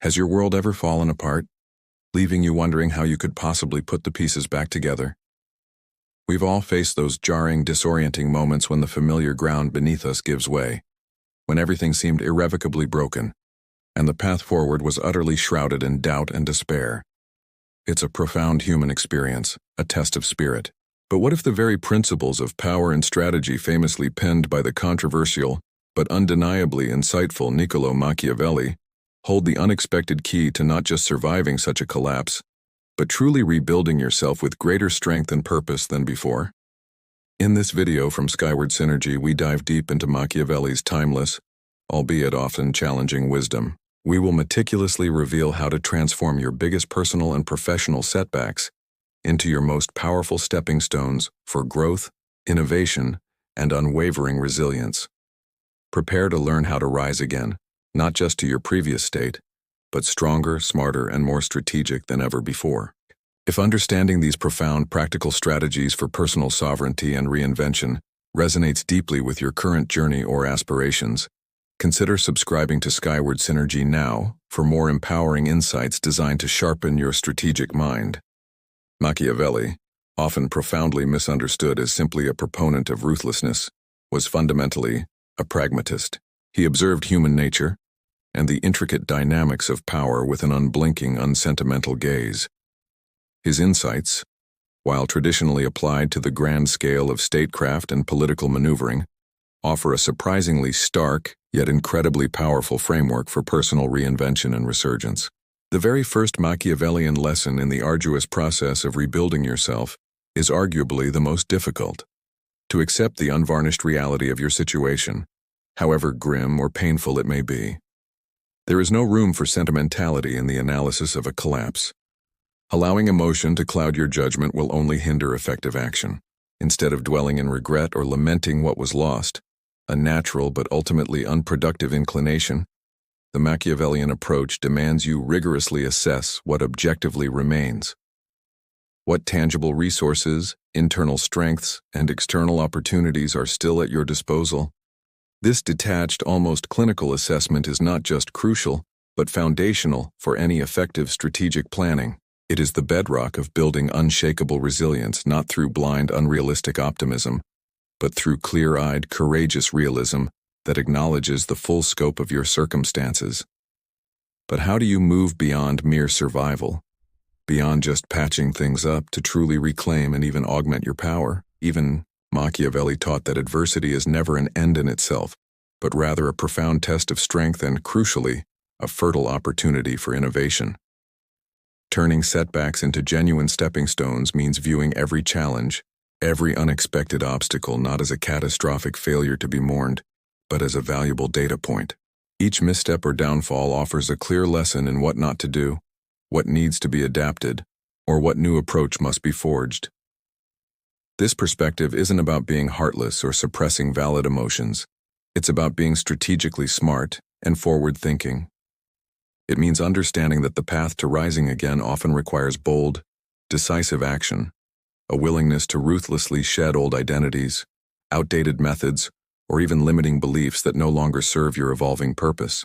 Has your world ever fallen apart, leaving you wondering how you could possibly put the pieces back together? We've all faced those jarring, disorienting moments when the familiar ground beneath us gives way, when everything seemed irrevocably broken, and the path forward was utterly shrouded in doubt and despair. It's a profound human experience, a test of spirit. But what if the very principles of power and strategy famously penned by the controversial but undeniably insightful Niccolo Machiavelli hold the unexpected key to not just surviving such a collapse, but truly rebuilding yourself with greater strength and purpose than before? In this video from Skyward Synergy, we dive deep into Machiavelli's timeless, albeit often challenging wisdom. We will meticulously reveal how to transform your biggest personal and professional setbacks into your most powerful stepping stones for growth, innovation, and unwavering resilience. Prepare to learn how to rise again, not just to your previous state, but stronger, smarter, and more strategic than ever before. If understanding these profound practical strategies for personal sovereignty and reinvention resonates deeply with your current journey or aspirations, consider subscribing to Skyward Synergy now for more empowering insights designed to sharpen your strategic mind. Machiavelli, often profoundly misunderstood as simply a proponent of ruthlessness, was fundamentally a pragmatist. He observed human nature and the intricate dynamics of power with an unblinking, unsentimental gaze. His insights, while traditionally applied to the grand scale of statecraft and political maneuvering, offer a surprisingly stark, yet incredibly powerful framework for personal reinvention and resurgence. The very first Machiavellian lesson in the arduous process of rebuilding yourself is arguably the most difficult: to accept the unvarnished reality of your situation, however grim or painful it may be. There is no room for sentimentality in the analysis of a collapse. Allowing emotion to cloud your judgment will only hinder effective action. Instead of dwelling in regret or lamenting what was lost, a natural but ultimately unproductive inclination, the Machiavellian approach demands you rigorously assess what objectively remains. What tangible resources, internal strengths, and external opportunities are still at your disposal? This detached, almost clinical assessment is not just crucial, but foundational for any effective strategic planning. It is the bedrock of building unshakable resilience, not through blind, unrealistic optimism, but through clear-eyed, courageous realism that acknowledges the full scope of your circumstances. But how do you move beyond mere survival, beyond just patching things up to truly reclaim and even augment your power? Even Machiavelli taught that adversity is never an end in itself, but rather a profound test of strength and, crucially, a fertile opportunity for innovation. Turning setbacks into genuine stepping stones means viewing every challenge, every unexpected obstacle not as a catastrophic failure to be mourned, but as a valuable data point. Each misstep or downfall offers a clear lesson in what not to do, what needs to be adapted, or what new approach must be forged. This perspective isn't about being heartless or suppressing valid emotions. It's about being strategically smart and forward-thinking. It means understanding that the path to rising again often requires bold, decisive action, a willingness to ruthlessly shed old identities, outdated methods, or even limiting beliefs that no longer serve your evolving purpose.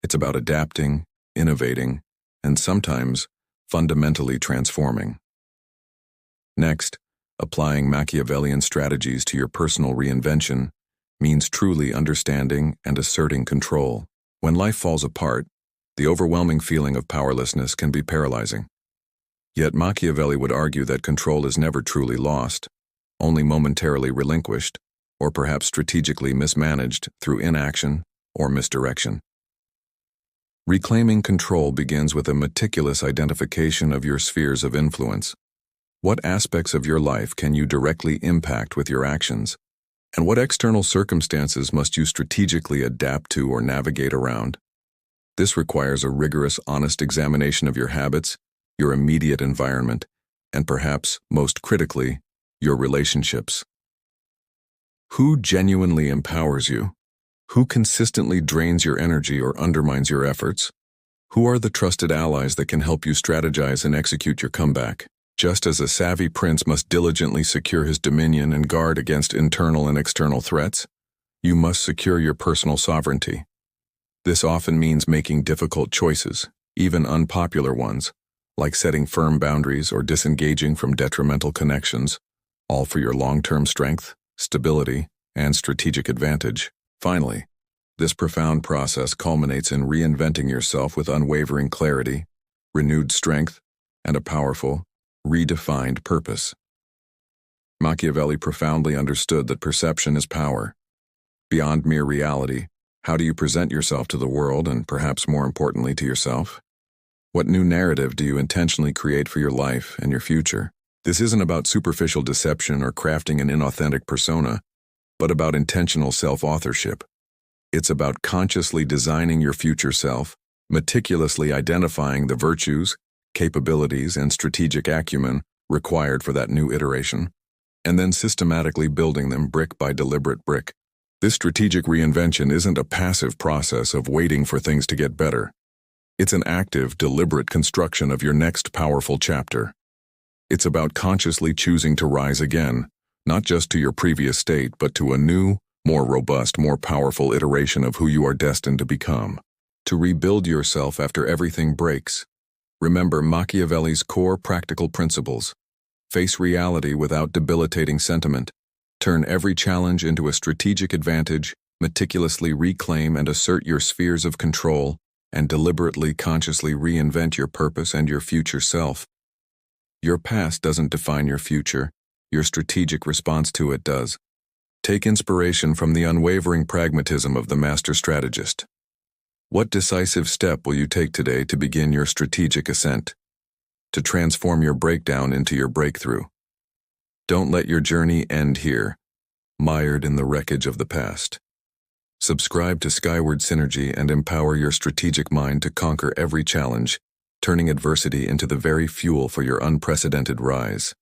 It's about adapting, innovating, and sometimes fundamentally transforming. Next, applying Machiavellian strategies to your personal reinvention means truly understanding and asserting control. When life falls apart, the overwhelming feeling of powerlessness can be paralyzing. Yet Machiavelli would argue that control is never truly lost, only momentarily relinquished, or perhaps strategically mismanaged through inaction or misdirection. Reclaiming control begins with a meticulous identification of your spheres of influence. What aspects of your life can you directly impact with your actions, and what external circumstances must you strategically adapt to or navigate around? This requires a rigorous, honest examination of your habits, your immediate environment, and perhaps, most critically, your relationships. Who genuinely empowers you? Who consistently drains your energy or undermines your efforts? Who are the trusted allies that can help you strategize and execute your comeback? Just as a savvy prince must diligently secure his dominion and guard against internal and external threats, you must secure your personal sovereignty. This often means making difficult choices, even unpopular ones, like setting firm boundaries or disengaging from detrimental connections, all for your long-term strength, stability, and strategic advantage. Finally, this profound process culminates in reinventing yourself with unwavering clarity, renewed strength, and a powerful, redefined purpose. Machiavelli profoundly understood that perception is power. Beyond mere reality, how do you present yourself to the world and, perhaps more importantly, to yourself? What new narrative do you intentionally create for your life and your future? This isn't about superficial deception or crafting an inauthentic persona, but about intentional self-authorship. It's about consciously designing your future self, meticulously identifying the virtues, capabilities, and strategic acumen required for that new iteration, and then systematically building them brick by deliberate brick. This strategic reinvention isn't a passive process of waiting for things to get better. It's an active, deliberate construction of your next powerful chapter. It's about consciously choosing to rise again, not just to your previous state, but to a new, more robust, more powerful iteration of who you are destined to become. To rebuild yourself after everything breaks. Remember Machiavelli's core practical principles. Face reality without debilitating sentiment. Turn every challenge into a strategic advantage, meticulously reclaim and assert your spheres of control, and deliberately, consciously reinvent your purpose and your future self. Your past doesn't define your future, your strategic response to it does. Take inspiration from the unwavering pragmatism of the master strategist. What decisive step will you take today to begin your strategic ascent? To transform your breakdown into your breakthrough? Don't let your journey end here, mired in the wreckage of the past. Subscribe to Skyward Synergy and empower your strategic mind to conquer every challenge, turning adversity into the very fuel for your unprecedented rise.